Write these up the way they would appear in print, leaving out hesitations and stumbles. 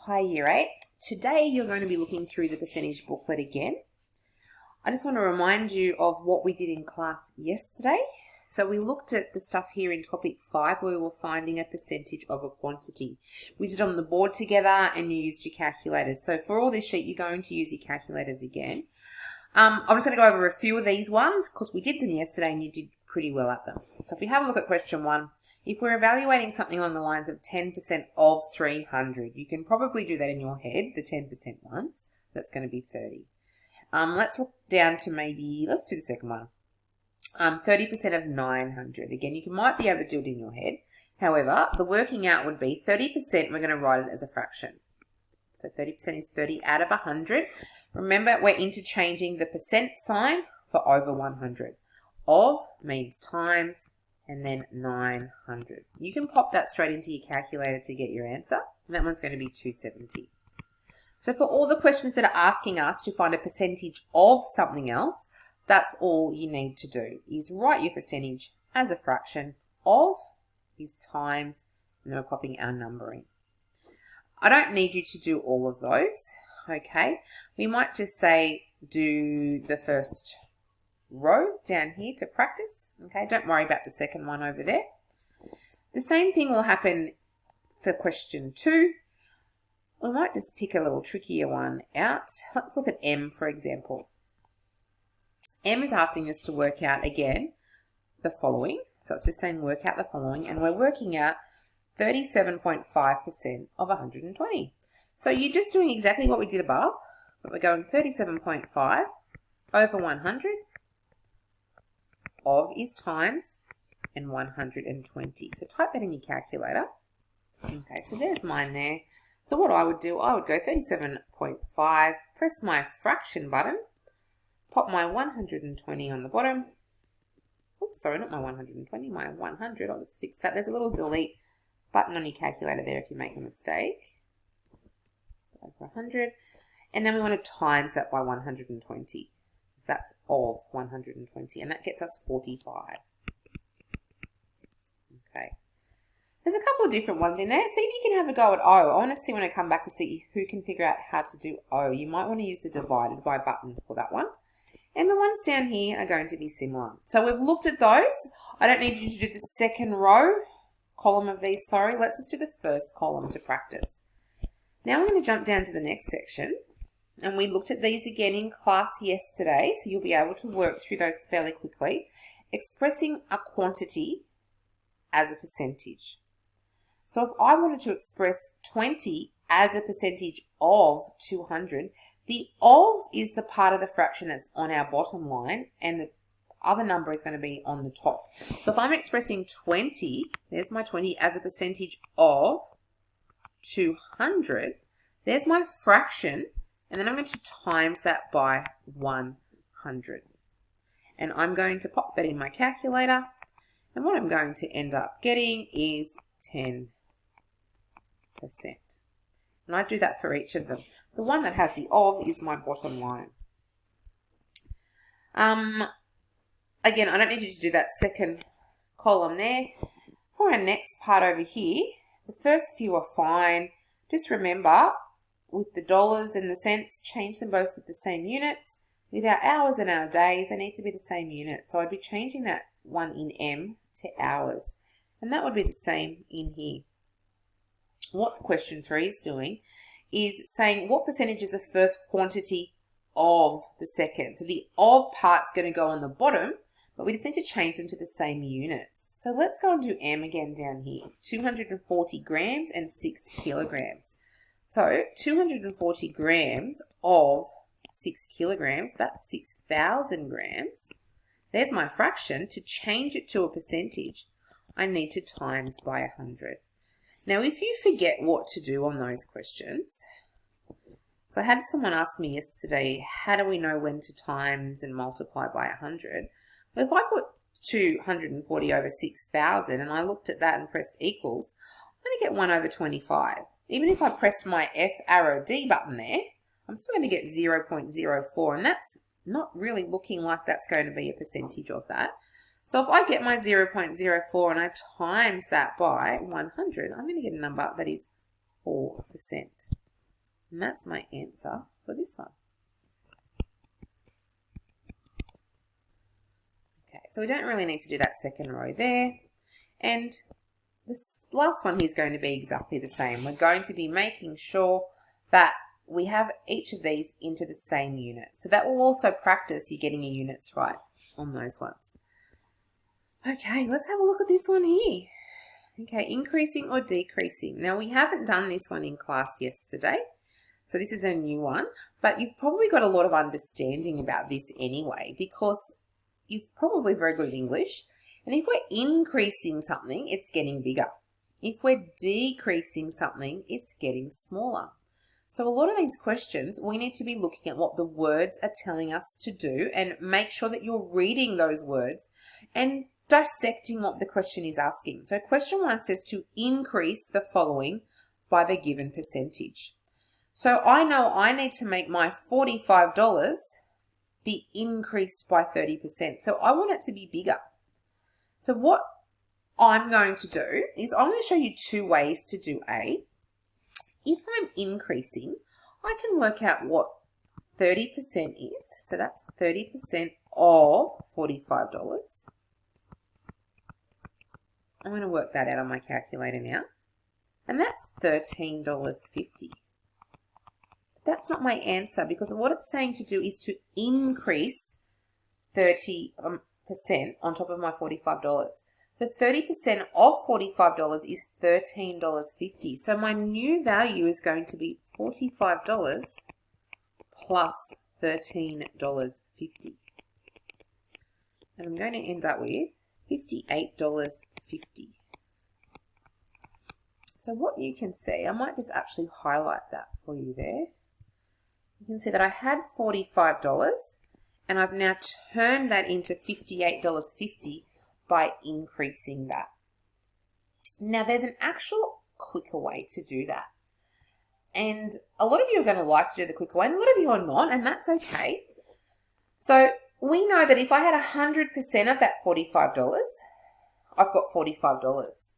Hi Year 8. Today you're going to be looking through the percentage booklet again. I just want to remind you of what we did in class yesterday. So we looked at the stuff here in topic 5 where we were finding a percentage of a quantity. We did it on the board together and you used your calculators. So for all this sheet you're going to use your calculators again. I'm just going to go over a few of these ones because we did them yesterday and you did pretty well at them. So if we have a look at question 1, if we're evaluating something on the lines of 10% of 300, you can probably do that in your head, the 10% ones. That's going to be 30. Let's look down to let's do the second one. 30% of 900. Again, you might be able to do it in your head. However, the working out would be 30%, we're going to write it as a fraction. So 30% is 30 out of 100. Remember, we're interchanging the percent sign for over 100. Of means times and then 900. You can pop that straight into your calculator to get your answer. And that one's going to be 270. So for all the questions that are asking us to find a percentage of something else, that's all you need to do is write your percentage as a fraction. Of is times, and then we're popping our number in. I don't need you to do all of those, okay? We might just say do the first row down here to practice, okay? Don't worry about the second one over there. The same thing will happen for question 2. We might just pick a little trickier one out. Let's look at M, for example. M is asking us to work out, again, the following. So it's just saying work out the following, and we're working out 37.5% of 120. So you're just doing exactly what we did above, but we're going 37.5 over 100. Of is times and 120. So type that in your calculator. Okay, so there's mine there. So what I would do, I would go 37.5, press my fraction button, pop my 120 on the bottom. Oops, sorry, not my 120, my 100. I'll just fix that. There's a little delete button on your calculator there if you make a mistake. Over 100. And then we want to times that by 120. So that's of 120, and that gets us 45. Okay. There's a couple of different ones in there. See if you can have a go at O. I want to see when I come back to see who can figure out how to do O. You might want to use the divided by button for that one. And the ones down here are going to be similar. So we've looked at those. I don't need you to do the second column of these, sorry. Let's just do the first column to practice. Now we're going to jump down to the next section. And we looked at these again in class yesterday, so you'll be able to work through those fairly quickly. Expressing a quantity as a percentage. So if I wanted to express 20 as a percentage of 200, the of is the part of the fraction that's on our bottom line, and the other number is going to be on the top. So if I'm expressing 20, there's my 20 as a percentage of 200, there's my fraction. And then I'm going to times that by 100. And I'm going to pop that in my calculator. And what I'm going to end up getting is 10%. And I do that for each of them. The one that has the of is my bottom line. Again, I don't need you to do that second column there. For our next part over here, the first few are fine. Just remember, with the dollars and the cents, change them both at the same units. With our hours and our days, they need to be the same unit. So I'd be changing that one in M to hours. And that would be the same in here. What question 3 is doing is saying what percentage is the first quantity of the second. So the of part's going to go on the bottom, but we just need to change them to the same units. So let's go and do M again down here. 240 grams and 6 kilograms. So 240 grams of 6 kilograms, that's 6,000 grams. There's my fraction. To change it to a percentage, I need to times by 100. Now, if you forget what to do on those questions, so I had someone ask me yesterday, how do we know when to times and multiply by 100? Well, if I put 240 over 6,000 and I looked at that and pressed equals, I'm going to get 1 over 25. Even if I pressed my F arrow D button there, I'm still going to get 0.04, and that's not really looking like that's going to be a percentage of that. So if I get my 0.04 and I times that by 100, I'm going to get a number that is 4%. And that's my answer for this one. Okay, so we don't really need to do that second row there. And this last one here is going to be exactly the same. We're going to be making sure that we have each of these into the same unit. So that will also practice you getting your units right on those ones. Okay, let's have a look at this one here. Okay, increasing or decreasing. Now, we haven't done this one in class yesterday, so this is a new one, but you've probably got a lot of understanding about this anyway, because you've probably very good at English, and if we're increasing something, it's getting bigger. If we're decreasing something, it's getting smaller. So a lot of these questions, we need to be looking at what the words are telling us to do and make sure that you're reading those words and dissecting what the question is asking. So question 1 says to increase the following by the given percentage. So I know I need to make my $45 be increased by 30%. So I want it to be bigger. So what I'm going to do is I'm going to show you 2 ways to do A. If I'm increasing, I can work out what 30% is. So that's 30% of $45. I'm going to work that out on my calculator now. And that's $13.50. That's not my answer, because what it's saying to do is to increase 30% on top of my $45. So 30% of $45 is $13.50. So my new value is going to be $45 plus $13.50. And I'm going to end up with $58.50. So what you can see, I might just actually highlight that for you there. You can see that I had $45 and I've now turned that into $58.50 by increasing that. Now there's an actual quicker way to do that. And a lot of you are going to like to do the quicker way and a lot of you are not, and that's okay. So we know that if I had 100% of that $45, I've got $45.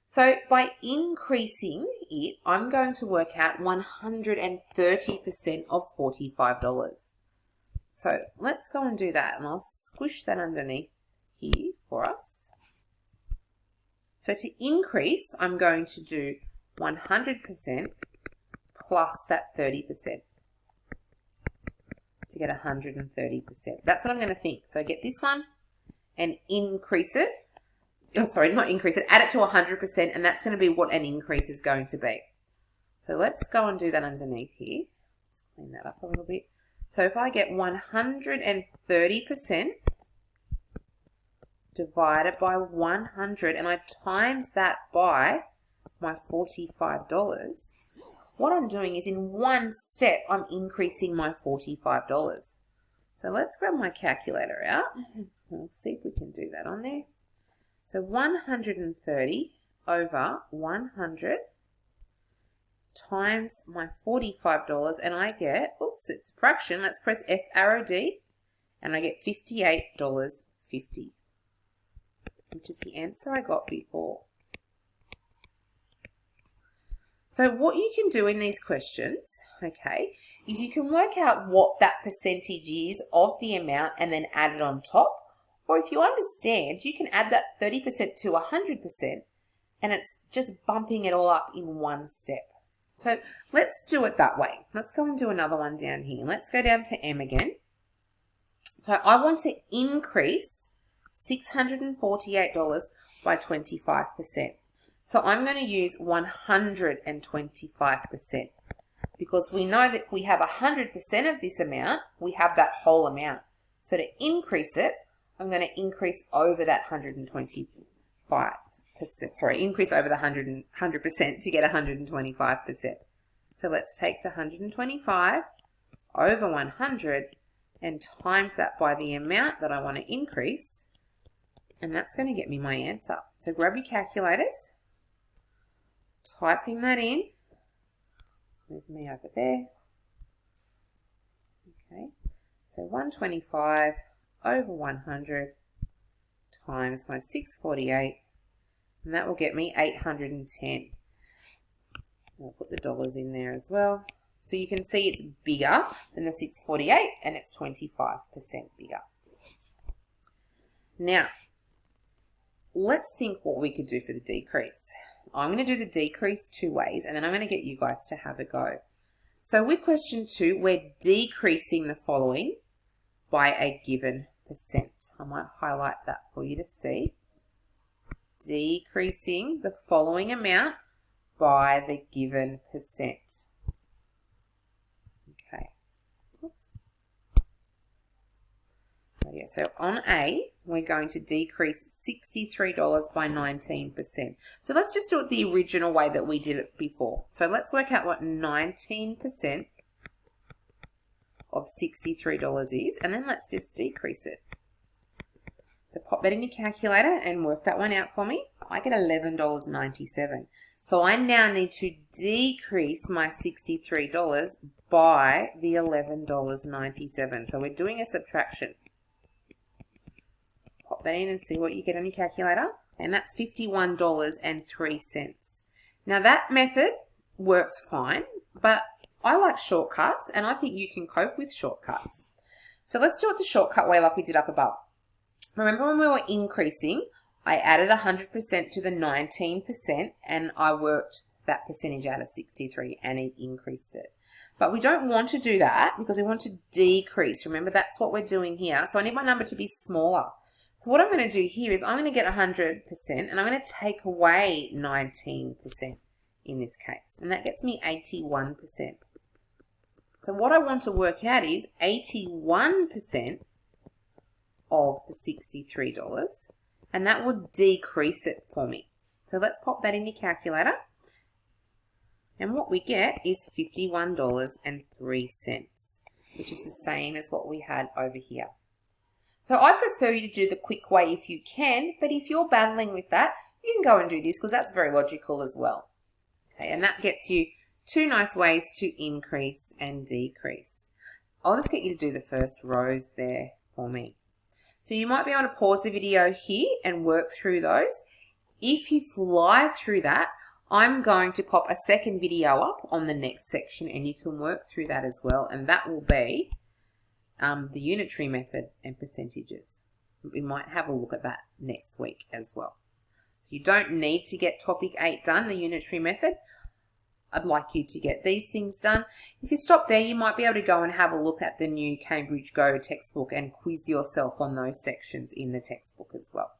So by increasing it, I'm going to work out 130% of $45. So let's go and do that, and I'll squish that underneath here for us. So to increase, I'm going to do 100% plus that 30% to get 130%. That's what I'm going to think. So get this one and increase it. Oh, sorry, not increase it, add it to 100%, and that's going to be what an increase is going to be. So let's go and do that underneath here. Let's clean that up a little bit. So if I get 130% divided by 100, and I times that by my $45, what I'm doing is in one step, I'm increasing my $45. So let's grab my calculator out. We'll see if we can do that on there. So 130 over 100 times my $45, and I get, oops, it's a fraction. Let's press F arrow D, and I get $58.50, which is the answer I got before. So what you can do in these questions, okay, is you can work out what that percentage is of the amount and then add it on top. Or if you understand, you can add that 30% to 100%, and it's just bumping it all up in one step. So let's do it that way. Let's go and do another one down here. Let's go down to M again. So I want to increase $648 by 25%. So I'm going to use 125%, because we know that if we have 100% of this amount, we have that whole amount. So to increase it, I'm going to increase over that 125%. Sorry, increase over the 100% to get 125%. So let's take the 125 over 100 and times that by the amount that I want to increase, and that's going to get me my answer. So grab your calculators, typing that in, move me over there. Okay, so 125 over 100 times my 648, and that will get me 810. I'll put the dollars in there as well. So you can see it's bigger than the 648 and it's 25% bigger. Now, let's think what we could do for the decrease. I'm going to do the decrease two ways and then I'm going to get you guys to have a go. So with question 2, we're decreasing the following by a given percent. I might highlight that for you to see. Decreasing the following amount by the given percent. Okay. Oops. Yeah, so on A, we're going to decrease $63 by 19%. So let's just do it the original way that we did it before. So let's work out what 19% of $63 is, and then let's just decrease it. So pop that in your calculator and work that one out for me. I get $11.97. So I now need to decrease my $63 by the $11.97. So we're doing a subtraction. Pop that in and see what you get on your calculator. And that's $51.03. Now that method works fine, but I like shortcuts and I think you can cope with shortcuts. So let's do it the shortcut way like we did up above. Remember when we were increasing, I added 100% to the 19% and I worked that percentage out of 63 and it increased it. But we don't want to do that because we want to decrease. Remember, that's what we're doing here. So I need my number to be smaller. So what I'm going to do here is I'm going to get 100% and I'm going to take away 19% in this case. And that gets me 81%. So what I want to work out is 81% of the $63, and that would decrease it for me. So let's pop that in your calculator. And what we get is $51.03, which is the same as what we had over here. So I prefer you to do the quick way if you can, but if you're battling with that, you can go and do this because that's very logical as well. Okay, and that gets you two nice ways to increase and decrease. I'll just get you to do the first rows there for me. So you might be able to pause the video here and work through those. If you fly through that, I'm going to pop a second video up on the next section and you can work through that as well. And that will be the unitary method and percentages. We might have a look at that next week as well. So you don't need to get topic 8 done, the unitary method. I'd like you to get these things done. If you stop there, you might be able to go and have a look at the new Cambridge Go textbook and quiz yourself on those sections in the textbook as well.